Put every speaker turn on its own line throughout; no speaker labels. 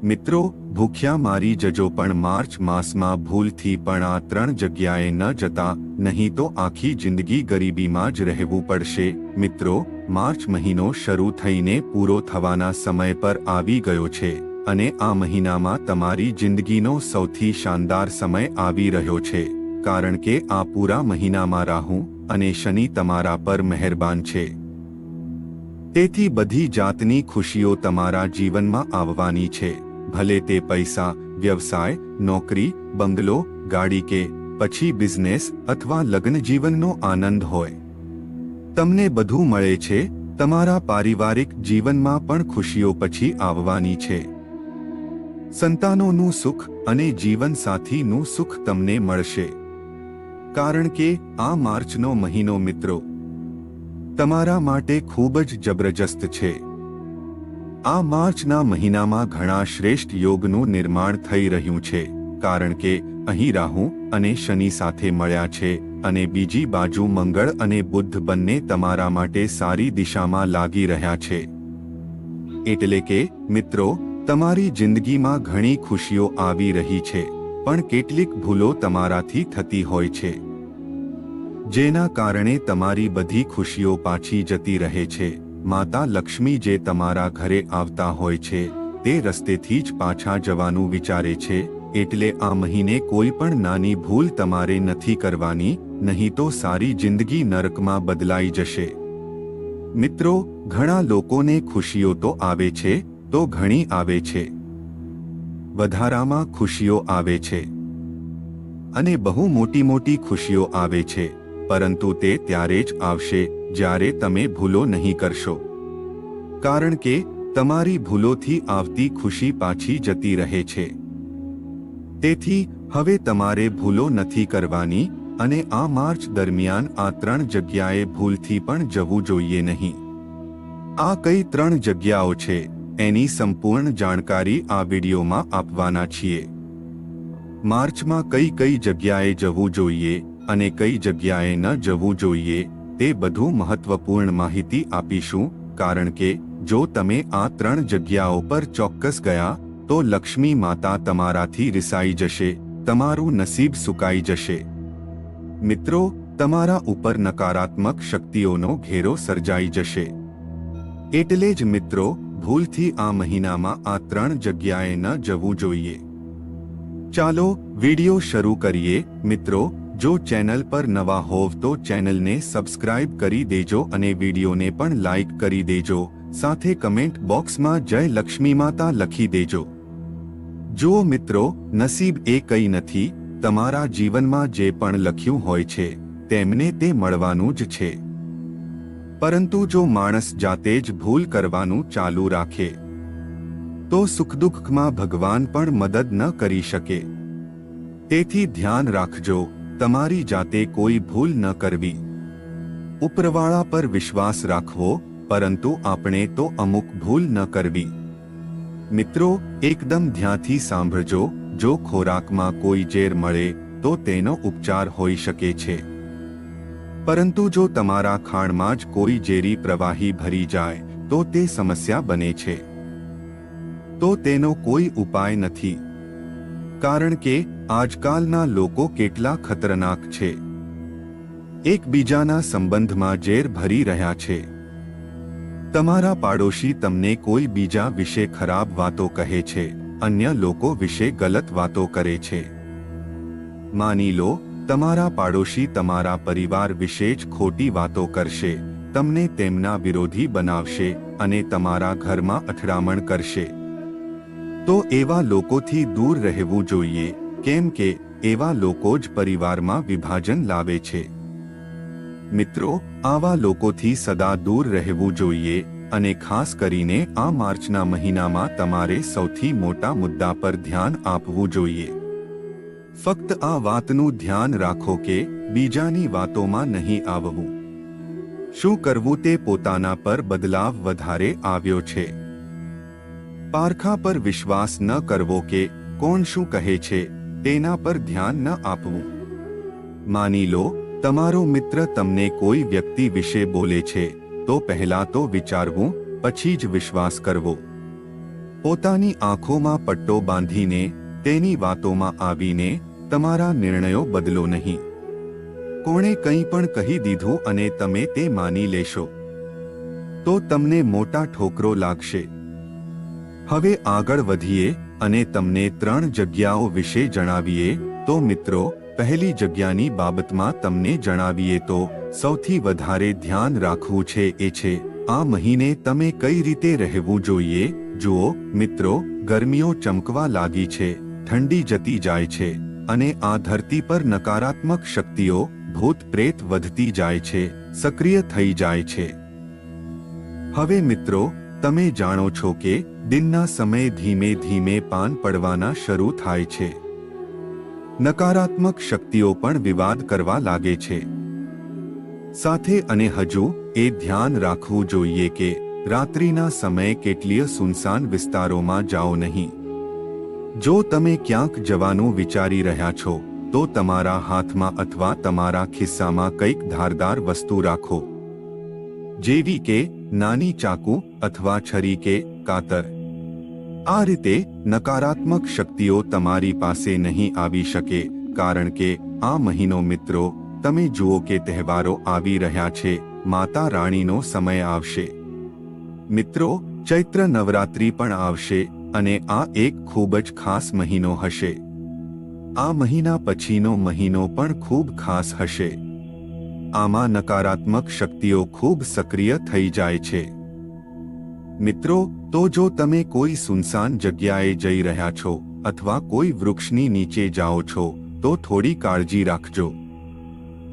મિત્રો, ભૂખ્યા મારી જજો પણ માર્ચ માસમાં ભૂલથી પણ આ 3 જગ્યાએ ન જતા, નહીં તો આખી જિંદગી ગરીબીમાં જ રહેવું પડશે. મિત્રો, માર્ચ મહિનો શરૂ થઈને પૂરો થવાના સમય પર આવી ગયો છે અને આ મહિનામાં તમારી જિંદગીનો સૌથી શાનદાર સમય આવી રહ્યો છે, કારણ કે આ પૂરા મહિનામાં રાહુ અને શનિ તમારા પર મહેરબાન છે. તેથી બધી જાતની ખુશીઓ તમારા જીવનમાં આવવાની છે, ભલે તે પૈસા, વ્યવસાય, નોકરી, બંગલો, ગાડી કે પછી બિઝનેસ અથવા લગ્ન જીવનનો આનંદ હોય. તમને બધું મળે છે. તમારા પારિવારિક જીવનમાં પણ ખુશીઓ પછી આવવાની છે. સંતાનોનું સુખ અને જીવનસાથીનું સુખ તમને મળશે, કારણ કે આ માર્ચનો મહિનો મિત્રો તમારા માટે ખૂબ જ જબરજસ્ત છે. આ માર્ચના મહિનામાં ઘણા શ્રેષ્ઠ યોગનું નિર્માણ થઈ રહ્યું છે, કારણ કે અહીં રાહુ અને શનિ સાથે મળ્યા છે અને બીજી બાજુ મંગળ અને બુધ બંને તમારા માટે સારી દિશામાં લાગી રહ્યા છે. એટલે કે મિત્રો, તમારી જિંદગીમાં ઘણી ખુશીઓ આવી રહી છે, પણ કેટલીક ભૂલો તમારાથી થતી હોય છે, જેના કારણે તમારી બધી ખુશીઓ પાછી જતી રહે છે. માતા લક્ષ્મી જે તમારા ઘરે આવતા હોય છે તે રસ્તેથી જ પાછા જવાનું વિચારે છે, એટલે આ મહિને કોઈ પણ નાની ભૂલ તમારે નથી કરવાની, નહીં તો સારી જિંદગી નરકમાં બદલાઈ જશે. મિત્રો, ઘણા લોકોને ખુશીઓ તો આવે છે તો ઘણી આવે છે, વધારામાં ખુશીઓ આવે છે અને બહુ મોટી મોટી ખુશીઓ આવે છે, પરંતુ તે ત્યારે જ આવશે જ્યારે તમે ભૂલો નહીં કરશો, કારણ કે તમારી ભૂલોથી આવતી ખુશી પાછી જતી રહે છે. તેથી હવે તમારે ભૂલો નથી કરવાની અને આ માર્ચ દરમિયાન આ 3 જગ્યાએ ભૂલથી પણ જવું જોઈએ નહીં. આ કઈ 3 જગ્યાઓ છે એની સંપૂર્ણ જાણકારી આ વિડીયોમાં આપવાના છીએ. માર્ચમાં કઈ કઈ જગ્યાએ જવું જોઈએ અને કઈ જગ્યાએ ન જવું જોઈએ તે બધું મહત્વપૂર્ણ માહિતી આપીશું, કારણ કે જો તમે આ 3 જગ્યાઓ પર ચોક્કસ ગયા તો લક્ષ્મી માતા તમારાથી રિસાઈ જશે, તમારું નસીબ સુકાઈ જશે. મિત્રો, તમારા ઉપર નકારાત્મક શક્તિઓનો ઘેરો સર્જાઈ જશે. એટલે જ મિત્રો, ભૂલથી આ મહિનામાં આ 3 જગ્યાએ ન જવું જોઈએ. ચાલો વિડિયો શરૂ કરીએ. મિત્રો, જો ચેનલ પર નવા હોવ તો ચેનલને સબસ્ક્રાઇબ કરી દેજો અને વિડીયોને પણ લાઇક કરી દેજો, સાથે કમેન્ટ બોક્સમાં જય લક્ષ્મી માતા લખી દેજો. જુઓ મિત્રો, નસીબ એ કંઈ નથી, તમારા જીવનમાં જે પણ લખ્યું હોય છે તેમને તે મળવાનું જ છે. પરંતુ જો માણસ જાતે જ ભૂલ કરવાનું ચાલુ રાખે તો સુખદુઃખમાં ભગવાન પણ મદદ ન કરી શકે. તેથી ધ્યાન રાખજો, તમારી જાતે કોઈ ભૂલ ન કરવી. ઉપરવાળા પર વિશ્વાસ રાખવો, પરંતુ આપણે તો અમુક ભૂલ ન કરવી. મિત્રો, એકદમ ધ્યાનથી સાંભળજો. જો ખોરાકમાં કોઈ ઝેર મળે તો તેનો ઉપચાર હોઈ શકે છે, પરંતુ જો તમારા ખાંડમાં જ કોઈ ઝેરી પ્રવાહી ભરી જાય તો તે સમસ્યા બને છે. તો તેનો કોઈ ઉપાય નથી, કારણ કે આજકાલના લોકો કેટલા ખતરનાક છે. એકબીજાના સંબંધમાં ઝેર ભરી રહ્યા છે. તમારા પાડોશી તમને કોઈ બીજા વિશે ખરાબ વાતો કહે છે, અન્ય લોકો વિશે ગલત વાતો કરે છે. માની લો, તમારા પાડોશી તમારા પરિવાર વિશે જ ખોટી વાતો કરશે, તમને તેમના વિરોધી બનાવશે અને તમારા ઘરમાં અથડામણ કરશે. તો એવા લોકોથી દૂર રહેવું જોઈએ, કેમ કે એવા લોકો જ પરિવારમાં વિભાજન લાવે છે. મિત્રો, આવા લોકોથી સદા દૂર રહેવું જોઈએ અને ખાસ કરીને આ માર્ચના મહિનામાં તમારે સૌથી મોટા મુદ્દા પર ધ્યાન આપવું જોઈએ. ફક્ત આ વાતનું ધ્યાન રાખો કે બીજાની વાતોમાં નહીં આવવું. શું કરવું તે પોતાના પર બદલાવ વધારે આવ્યો છે. પારખા પર વિશ્વાસ ન કરવો કે કોણ શું કહે છે તેના પર ધ્યાન ન આપવું. માની લો, તમારો મિત્ર તમને કોઈ વ્યક્તિ વિશે બોલે છે તો પહેલા તો વિચારવું, પછી જ વિશ્વાસ કરવો. પોતાની આંખોમાં પટ્ટો બાંધીને તેની વાતોમાં આવીને તમારા નિર્ણયો બદલો નહીં. કોણે કંઈ પણ કહી દીધું અને તમે તે માની લેશો તો તમને મોટા ઠોકરો લાગશે. હવે આગળ વધીએ અને તમને 3 જગ્યાઓ વિશે જણાવીએ. તો મિત્રો, પહેલી જગ્યાની બાબતમાં તમને જણાવીએ તો સૌથી વધારે ધ્યાન રાખવું છે એ છે આ મહિને તમે કઈ રીતે રહેવું જોઈએ. જુઓ મિત્રો, ગરમીઓ ચમકવા લાગી છે, ઠંડી જતી જાય છે અને આ ધરતી પર નકારાત્મક શક્તિઓ ભૂત પ્રેત વધતી જાય છે, સક્રિય થઈ જાય છે. હવે મિત્રો, તમે જાણો છો કે દિનના સમયે ધીમે ધીમે પાન પડવાના શરૂ થાય છે. નકારાત્મક શક્તિઓ પણ વિવાદ કરવા લાગે છે. સાથે અને હજુ એ ધ્યાન રાખવું જોઈએ કે રાત્રિના સમયે કેટલીય સુનસાન વિસ્તારોમાં જાઓ નહીં. જો તમે ક્યાંક જવાનું વિચારી રહ્યા છો તો તમારા હાથમાં અથવા તમારા ખિસ્સામાં કંઈક ધારદાર વસ્તુ રાખો, જેવી કે નાની ચાકુ અથવા છરી કે કાતર. આ રીતે નકારાત્મક શક્તિઓ તમારી પાસે નહીં આવી શકે. કારણ કે આ મહિનો મિત્રો, તમે જુઓ કે તહેવારો આવી રહ્યા છે, માતા રાણીનો સમય આવશે. મિત્રો, ચૈત્ર નવરાત્રિ પણ આવશે અને આ એક ખૂબ જ ખાસ મહિનો હશે. આ મહિના પછીનો મહિનો પણ ખૂબ ખાસ હશે. આમાં નકારાત્મક શક્તિઓ ખૂબ સક્રિય થઈ જાય છે. મિત્રો, તો જો તમે કોઈ સુનસાન જગ્યાએ જઈ રહ્યા છો અથવા કોઈ વૃક્ષની નીચે જાઓ છો તો થોડી કાળજી રાખજો.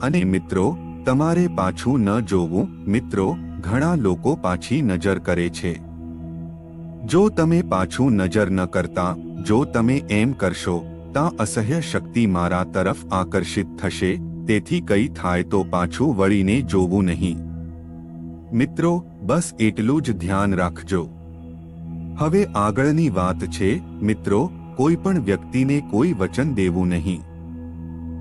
અને મિત્રો, તમારે પાછું ન જોવું. મિત્રો, ઘણા લોકો પાછી નજર કરે છે. જો તમે પાછું નજર ન કરતા, જો તમે એમ કરશો તા અસહ્ય શક્તિ મારા તરફ આકર્ષિત થશે, તેથી કંઈ થાય તો પાછું વળીને જોવું નહીં. મિત્રો, બસ એટલું જ ધ્યાન રાખજો. હવે આગળની વાત છે મિત્રો, કોઈ પણ વ્યક્તિને કોઈ વચન દેવું નહીં.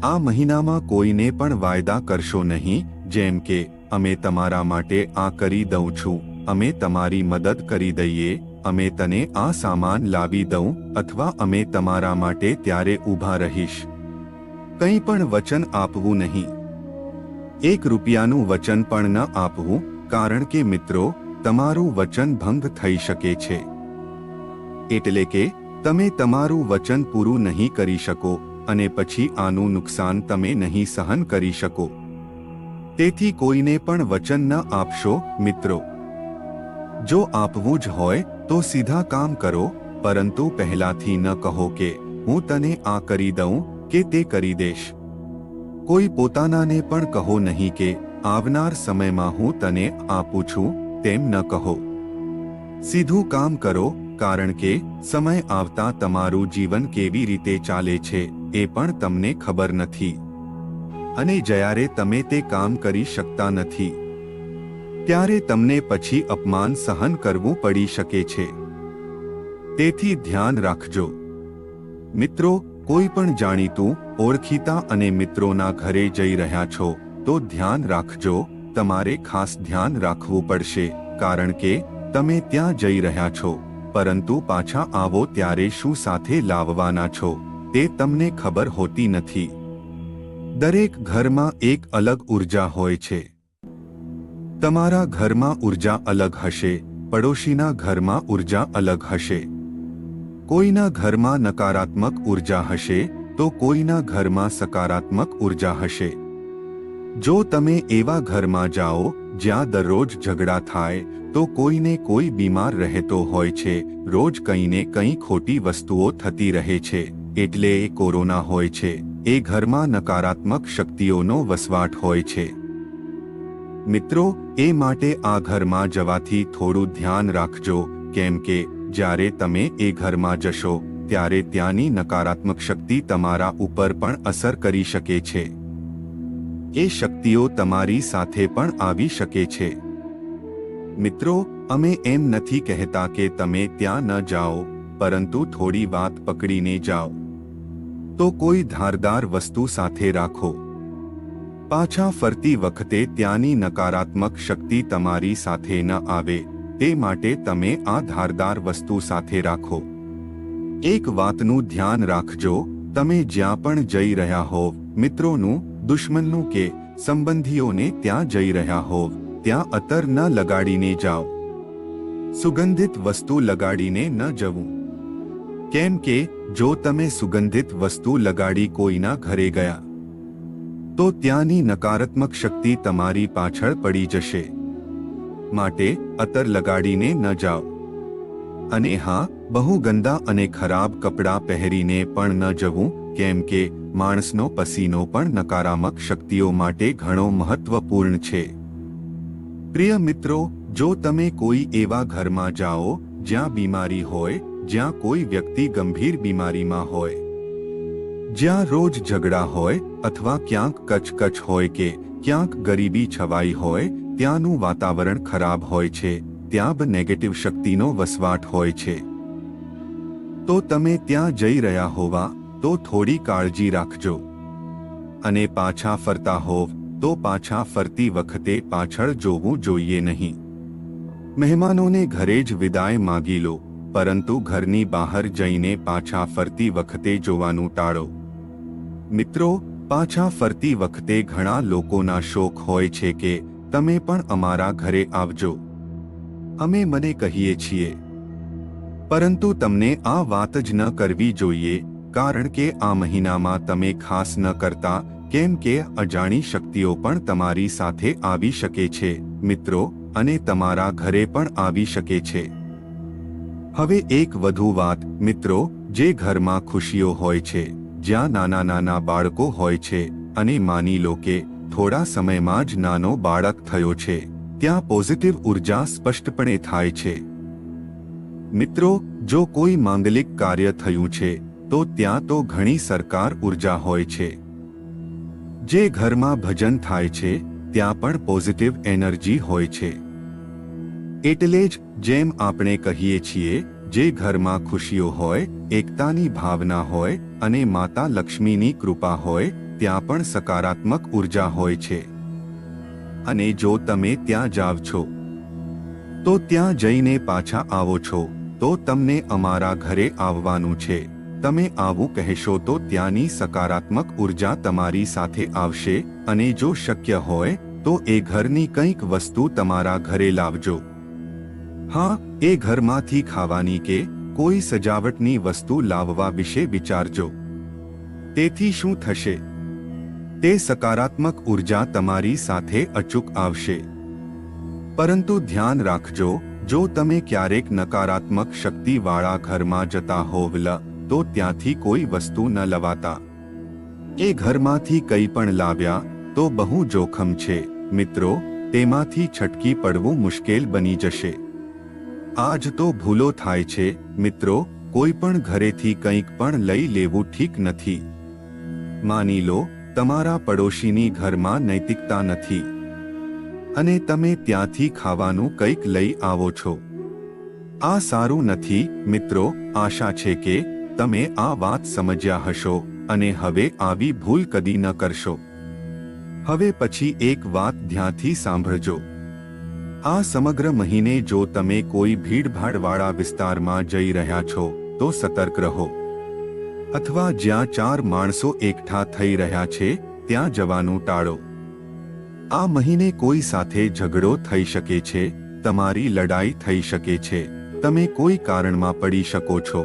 આ મહિનામાં કોઈને પણ વાયદા કરશો નહીં, જેમ કે અમે તમારા માટે આ કરી દઉં છું, અમે તમારી મદદ કરી દઈએ, અમે તને આ સામાન લાવી દઉં અથવા અમે તમારા માટે ત્યારે ઊભા રહીશ. કંઈ પણ વચન આપવું નહીં. 1 રૂપિયાનું વચન પણ ન આપવું, કારણ કે મિત્રો, તમારું વચન ભંગ થઈ શકે છે. એટલે કે તમે તમારું વચન પૂરું નહીં કરી શકો અને પછી આનું નુકસાન તમે નહીં સહન કરી શકો. તેથી કોઈને પણ વચન ન આપશો મિત્રો. જો આપવું જ હોય તો સીધા કામ કરો, પરંતુ પહેલાથી ન કહો કે હું તને આ કરી દઉં કે તે કરી દેશ. કોઈ પોતાનાને પણ કહો નહીં કે આવનાર સમયમાં હું તને આપું છું, તેમ ન કહો. સીધું કામ કરો, કારણ કે સમય આવતા તમારું જીવન કેવી રીતે ચાલે છે એ પણ તમને ખબર નથી. અને જ્યારે તમે તે કામ કરી શકતા નથી ત્યારે તમને પછી અપમાન સહન કરવું પડી શકે છે. તેથી ધ્યાન રાખજો. મિત્રો, કોઈ પણ જાણીતું, ઓળખીતા અને મિત્રોના ઘરે જઈ રહ્યા છો તો ધ્યાન રાખજો. તમારે ખાસ ધ્યાન રાખવું પડશે, કારણ કે તમે ત્યાં જઈ રહ્યા છો, પરંતુ પાછા આવો ત્યારે શું સાથે લાવવાના છો તે તમને ખબર હોતી નથી. દરેક ઘરમાં એક અલગ ઉર્જા હોય છે. તમારા ઘરમાં ઉર્જા અલગ હશે, પડોશીના ઘરમાં ઉર્જા અલગ હશે. કોઈના ઘરમાં નકારાત્મક ઉર્જા હશે તો કોઈના ઘરમાં સકારાત્મક ઉર્જા હશે. જો તમે એવા ઘરમાં જાઓ જ્યાં દરરોજ ઝઘડા થાય તો કોઈને કોઈ બીમાર રહેતો હોય છે, રોજ કંઈને કંઈ ખોટી વસ્તુઓ થતી રહે છે, એટલે એ કોરોના હોય છે. એ ઘરમાં નકારાત્મક શક્તિઓનો વસવાટ હોય છે. મિત્રો, એ માટે આ ઘરમાં જવાથી થોડું ધ્યાન રાખજો, કેમ કે જ્યારે તમે એ ઘરમાં જશો ત્યારે ત્યાંની નકારાત્મક શક્તિ તમારા ઉપર પણ અસર કરી શકે છે. એ શક્તિઓ તમારી સાથે પણ આવી શકે છે. મિત્રો, અમે એમ નથી કહેતા કે તમે ત્યાં ન જાઓ, પરંતુ થોડી વાત પકડીને જાઓ. તો કોઈ ધારદાર વસ્તુ સાથે રાખો. પાછા ફરતી વખતે ત્યાંની નકારાત્મક શક્તિ તમારી સાથે ન આવે તે માટે તમે આ ધારદાર વસ્તુ સાથે રાખો. એક વાતનું ધ્યાન રાખજો, તમે જ્યાં પણ જઈ રહ્યા હોવ, મિત્રોનું, દુશ્મનનું કે સંબંધીઓને ત્યાં જઈ રહ્યા હોવ, ત્યાં અત્તર ન લગાડીને જાઓ. સુગંધિત વસ્તુ લગાડીને ન જવું. કેમ કે જો તમે સુગંધિત વસ્તુ લગાડી કોઈના ઘરે ગયા તો ત્યાંની નકારાત્મક શક્તિ તમારી પાછળ પડી જશે. માટે અત્તર લગાડીને ન જાઓ. અને હા, બહુ ગંદા અને ખરાબ કપડાં પહેરીને પણ ન જવું, કેમ કે માણસનો પસીનો પણ નકારાત્મક શક્તિઓ માટે ઘણો મહત્વપૂર્ણ છે. પ્રિય મિત્રો, જો તમે કોઈ એવા ઘરમાં જાઓ જ્યાં બીમારી હોય, જ્યાં કોઈ વ્યક્તિ ગંભીર બીમારીમાં હોય, જ્યાં રોજ ઝઘડા હોય અથવા ક્યાંક કચકચ હોય કે ક્યાંક ગરીબી છવાઈ હોય, ત્યાંનું વાતાવરણ ખરાબ હોય છે, ત્યાં બ નેગેટિવ શક્તિનો વસવાટ હોય છે, તો તમે ત્યાં જઈ રહ્યા હોવા તો થોડી કાળજી રાખજો. અને પાછા ફરતા હોવ તો પાછા ફરતી વખતે પાછળ જોવું જોઈએ નહીં. મહેમાનોને ઘરે જ વિદાય માગી લો, પરંતુ ઘરની બહાર જઈને પાછા ફરતી વખતે જોવાનું ટાળો. મિત્રો, પાછા ફરતી વખતે ઘણા લોકોના શોખ હોય છે કે તમે પણ અમારા ઘરે આવજો, અમે મને કહીએ છીએ. પરંતુ તમને આ વાત જ ન કરવી જોઈએ, કારણ કે આ મહિનામાં તમે ખાસ ન કરતા, કેમ કે અજાણી શક્તિઓ પણ તમારી સાથે આવી શકે છે, મિત્રો, અને તમારા ઘરે પણ આવી શકે છે. હવે એક વધુ વાત, મિત્રો, જે ઘરમાં ખુશીઓ હોય છે, જ્યાં નાના નાના બાળકો હોય છે, અને માની લો કે થોડા સમયમાં જ નાનો બાળક થયો છે, ત્યાં પોઝિટિવ ઉર્જા સ્પષ્ટપણે થાય છે. મિત્રો, જો કોઈ માંગલિક કાર્ય થયું છે તો ત્યાં તો ઘણી સરકાર ઉર્જા હોય છે. જે ઘરમાં ભજન થાય છે ત્યાં પણ પોઝિટિવ એનર્જી હોય છે. એટલે જ જેમ આપણે કહીએ છીએ, જે ઘરમાં ખુશીઓ હોય, એકતાની ભાવના હોય અને માતા લક્ષ્મીની કૃપા હોય, ત્યાં પણ સકારાત્મક ઉર્જા હોય છે. અને જો તમે ત્યાં જાવ છો તો ત્યાં જઈને પાછા આવો છો તો તમને અમારા ઘરે આવવાનું છે, તમે આવું કહેશો તો ત્યાંની સકારાત્મક ઉર્જા તમારી સાથે આવશે. અને જો શક્ય હોય તો એ ઘરની કંઈક વસ્તુ તમારા ઘરે લાવજો. હા, એ ઘરમાંથી ખાવાની કે કોઈ સજાવટની વસ્તુ લાવવા વિશે વિચારજો. તેથી શું થશે? તે સકારાત્મક ઉર્જા તમારી સાથે અચૂક આવશે. પરંતુ ધ્યાન રાખજો, જો તમે ક્યારેક નકારાત્મક શક્તિવાળા ઘરમાં જતા હોવ તો ત્યાંથી કોઈ વસ્તુ ન લવાતા. એ ઘરમાંથી કંઈ પણ લાવ્યા તો બહુ જોખમ છે, મિત્રો, તેમાંથી છટકી પડવું મુશ્કેલ બની જશે. આજ તો ભૂલો થાય છે, મિત્રો, કોઈ પણ ઘરેથી કંઈક પણ લઈ લેવું ઠીક નથી. માની લો તમારા પડોશીની ઘરમાં નૈતિકતા નથી અને તમે ત્યાંથી ખાવાનું કંઈક લઈ આવો છો. આ સારું નથી, મિત્રો. આશા છે કે તમે આ વાત સમજ્યા હશો અને હવે આવી ભૂલ કદી ન કરશો. હવે પછી એક વાત ધ્યાનથી સાંભળજો. આ સમગ્ર મહિને જો તમે કોઈ ભીડભાડવાળા વિસ્તારમાં જઈ રહ્યા છો તો સતર્ક રહો. અથવા જ્યાં 4 માણસો એકઠા થઈ રહ્યા છે ત્યાં જવાનું ટાળો. આ મહિને કોઈ સાથે ઝઘડો થઈ શકે છે, તમારી લડાઈ થઈ શકે છે, તમે કોઈ કારણમાં પડી શકો છો.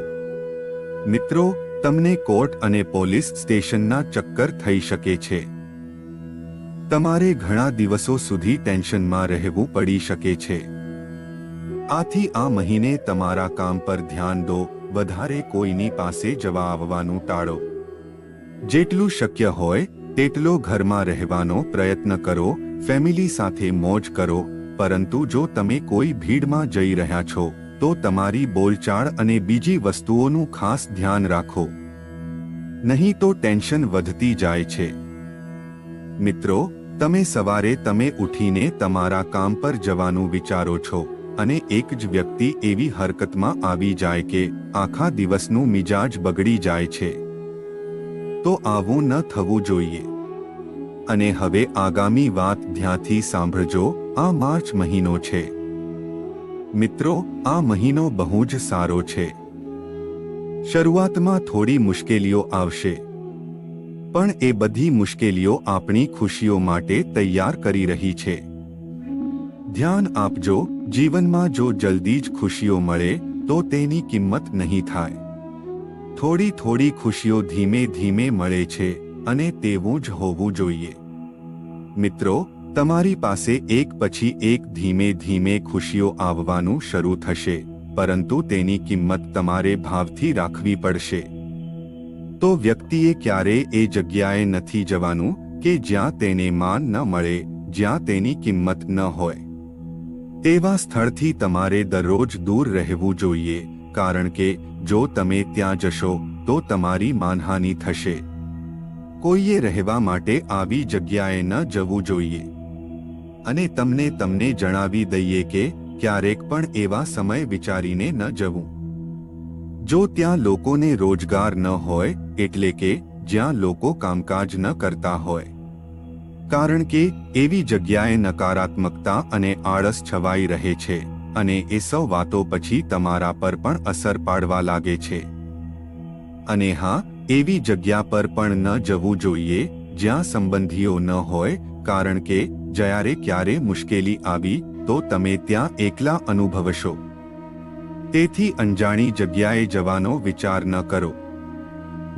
મિત્રો, તમને કોર્ટ અને પોલીસ સ્ટેશનના ચક્કર થઈ શકે છે. તમારે ઘણા દિવસો સુધી ટેન્શનમાં રહેવું પડી શકે છે. આથી આ મહિને તમારા કામ પર ધ્યાન દો, વધારે કોઈની પાસે જવા આવવાનું ટાળો. જેટલું શક્ય હોય તેટલો ઘરમાં રહેવાનો પ્રયત્ન કરો, ફેમિલી સાથે મોજ કરો. પરંતુ જો તમે કોઈ ભીડમાં જઈ રહ્યા છો તો તમારી બોલચાલ અને બીજી વસ્તુઓનું ખાસ ધ્યાન રાખો, નહીં તો ટેન્શન વધતી જાય છે. મિત્રો, તમે સવારે ઉઠીને તમારા કામ પર જવાનું વિચારો છો અને એક જ વ્યક્તિ એવી હરકતમાં આવી જાય કે આખા દિવસનું મિજાજ બગડી જાય છે, તો આવું ન થવું જોઈએ. અને હવે આગામી વાત ધ્યાનથી સાંભળજો. આ માર્ચ મહિનો છે. મિત્રો, આ મહિનો બહુ જ સારો છે. શરૂઆતમાં થોડી મુશ્કેલીઓ આવશે, પણ એ બધી મુશ્કેલીઓ આપણી ખુશીઓ માટે તૈયાર કરી રહી છે. ધ્યાન આપજો, જીવનમાં જો જલ્દી જ ખુશીઓ મળે તો તેની કિંમત નહીં થાય. થોડી થોડી ખુશીઓ ધીમે ધીમે મળે છે અને તેવું જ હોવું જોઈએ. મિત્રો, તમારી પાસે એક પછી એક ધીમે ધીમે ખુશીઓ આવવાનું શરૂ થશે, પરંતુ તેની કિંમત તમારે ભાવથી રાખવી પડશે. તો વ્યક્તિએ ક્યારેય એ જગ્યાએ નથી જવાનું કે જ્યાં તેને માન ન મળે, જ્યાં તેની કિંમત ન હોય. તેવા સ્થળથી તમારે દરરોજ દૂર રહેવું જોઈએ, કારણ કે જો તમે ત્યાં જશો તો તમારી માનહાનિ થશે. કોઈએ રહેવા માટે આવી જગ્યાએ ન જવું જોઈએ. અને તમને જણાવી દઈએ કે ક્યારેક પણ એવા સમય વિચારીને ન જવું. જો ત્યાં લોકોને રોજગાર ન હોય, એટલે કે જ્યાં લોકો કામકાજ ન કરતા હોય. કારણ કે એવી જગ્યાએ નકારાત્મકતા અને આળસ છવાઈ રહે છે, અને એ સૌ વાતો પછી તમારા પર પણ અસર પાડવા લાગે છે. અને હા, એવી જગ્યા પર પણ ન જવું જોઈએ જ્યાં સંબંધીઓ ન હોય, કારણ કે જ્યારે ક્યારે મુશ્કેલી આવી તો તમે ત્યાં એકલા અનુભવશો. તેથી અંજાણી જગ્યાએ જવાનો વિચાર ન કરો.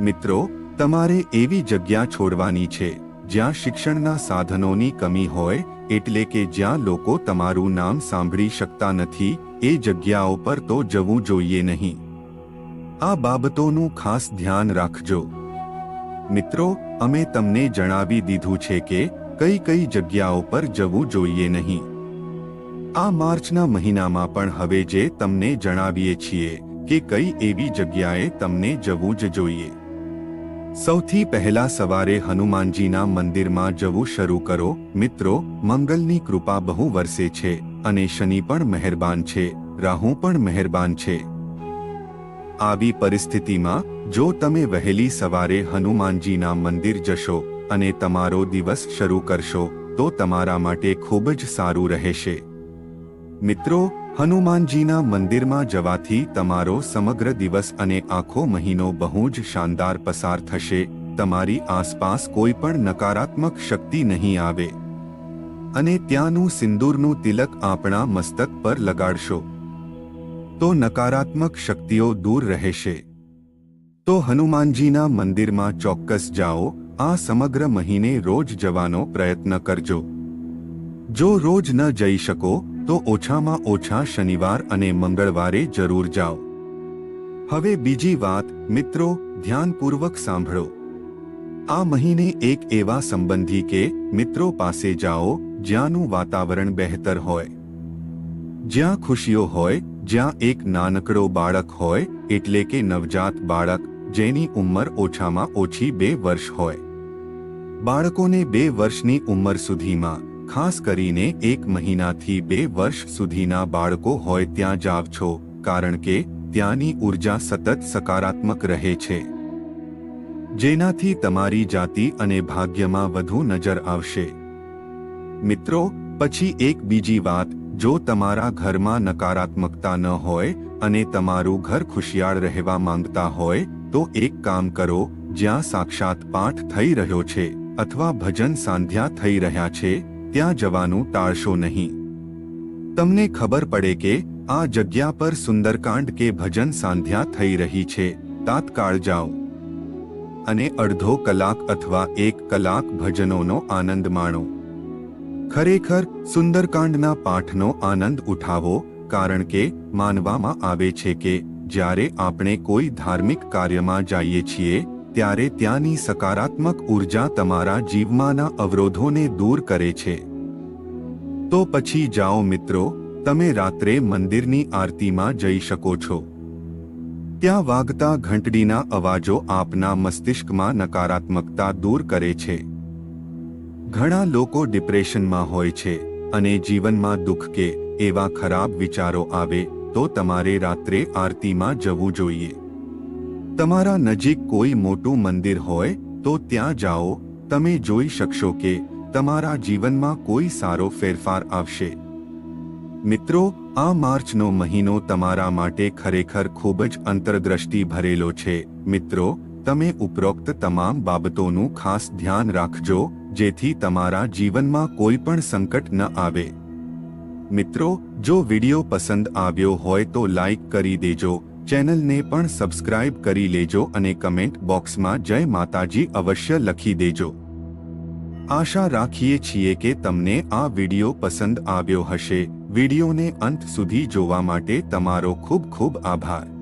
મિત્રો, તમારે એવી જગ્યા છોડવાની છે જ્યાં શિક્ષણના સાધનોની કમી હોય, એટલે કે જ્યાં લોકો તમારું નામ સાંભળી શકતા નથી. એ જગ્યાઓ પર તો જવું જોઈએ નહીં. આ બાબતોનું ખાસ ધ્યાન રાખજો. મિત્રો, અમે તમને જણાવી દીધું છે કે કઈ કઈ જગ્યાઓ પર જવું જોઈએ નહીં. આ માર્ચના મહિનામાં પણ હવે જે તમને જણાવીએ છીએ કે કઈ એવી જગ્યાએ તમને જવું જ જોઈએ. સૌથી પહેલા સવારે હનુમાનજીના મંદિરમાં જવું શરૂ કરો. મિત્રો, મંગલની કૃપા બહુ વરસે છે અને શનિ પણ મહેરબાન છે, રાહુ પણ મહેરબાન છે. આવી પરિસ્થિતિમાં જો તમે વહેલી સવારે હનુમાનજીના મંદિર જશો અને તમારો દિવસ શરૂ કરશો તો તમારા માટે ખૂબ જ સારું રહેશે. મિત્રો, હનુમાનજીના મંદિરમાં જવાથી તમારો સમગ્ર દિવસ અને આખો મહિનો બહુ જ શાનદાર પસાર થશે. તમારી આસપાસ કોઈ પણ નકારાત્મક શક્તિ નહીં આવે. અને ત્યાંનું સિંદૂરનું તિલક આપણા મસ્તક પર લગાડશો તો નકારાત્મક શક્તિઓ દૂર રહેશે. તો હનુમાનજીના મંદિરમાં ચોક્કસ જાઓ. આ સમગ્ર મહિને રોજ જવાનો પ્રયત્ન કરજો. જો રોજ ન જઈ શકો તો ઓછામાં ઓછા શનિવાર અને મંગળવારે જરૂર જાઓ. હવે બીજી વાત, મિત્રો, ધ્યાનપૂર્વક સાંભળો. આ મહિને એક એવા સંબંધી કે મિત્રો પાસે જાઓ જ્યાંનું વાતાવરણ બહેતર હોય, જ્યાં ખુશીઓ હોય, જ્યાં એક નાનકડો બાળક હોય, એટલે કે નવજાત બાળક જેની ઉંમર ઓછામાં ઓછી 2 વર્ષ હોય. બાળકોને 2 વર્ષની ઉંમર સુધીમાં, ખાસ કરીને 1 મહિનાથી 2 વર્ષ સુધીના બાળકો હોય ત્યાં જાવ છો, કારણ કે ત્યાંની ઉર્જા સતત સકારાત્મક રહે છે, જેનાથી તમારી જાતિ અને ભાગ્યમાં વધુ નજર આવશે. મિત્રો, પછી એક બીજી વાત, જો તમારા ઘરમાં નકારાત્મકતા ન હોય અને તમારું ઘર ખુશિયાળ રહેવા માંગતા હોય તો એક કામ કરો. જ્યાં સાક્ષાત પાઠ થઈ રહ્યો છે અથવા ભજન સાંધ્યા થઈ રહ્યા છે ત્યાં જવાનું ટાળશો નહીં. તમને ખબર પડે કે આ જગ્યા પર સુંદરકાંડ કે ભજન સાંધ્યા થઈ રહી છે, તાત્કાળ જાઓ અને અડધો કલાક અથવા 1 કલાક ભજનોનો આનંદ માણો. ખરેખર સુંદરકાંડના પાઠનો આનંદ ઉઠાવો, કારણ કે માનવામાં આવે છે કે જ્યારે આપણે કોઈ ધાર્મિક કાર્યમાં જઈએ છીએ ત્યારે ત્યાંની સકારાત્મક ઉર્જા તમારા જીવમાંના અવરોધોને દૂર કરે છે. તો પછી જાઓ મિત્રો, તમે રાત્રે મંદિરની આરતીમાં જઈ શકો છો. ત્યાં વાગતા ઘંટડીના અવાજો આપના મસ્તિષ્કમાં નકારાત્મકતા દૂર કરે છે. ઘણા લોકો ડિપ્રેશનમાં હોય છે અને જીવનમાં દુઃખ કે એવા ખરાબ વિચારો આવે તો તમારે રાત્રે આરતીમાં જવું જોઈએ. તમારા નજીક કોઈ મોટું મંદિર હોય તો ત્યાં જાઓ. તમે જોઈ શકશો કે તમારા જીવનમાં કોઈ સારો ફેરફાર આવશે. મિત્રો, આ માર્ચનો મહિનો તમારા માટે ખરેખર ખૂબ જ અંતરદ્રષ્ટિ ભરેલો છે. મિત્રો, તમે ઉપરોક્ત તમામ બાબતોનું ખાસ ધ્યાન રાખજો, જેથી તમારા જીવનમાં કોઈ પણ સંકટ ન આવે. મિત્રો, જો વિડિયો પસંદ આવ્યો હોય તો લાઈક કરી દેજો, ચેનલને પણ સબસ્ક્રાઇબ કરી લેજો અને કમેન્ટ બોક્સમાં જય માતાજી અવશ્ય લખી દેજો. આશા રાખીએ છીએ કે તમને આ વિડિયો પસંદ આવ્યો હશે. વિડિયોને અંત સુધી જોવા માટે તમારો ખૂબ ખૂબ આભાર.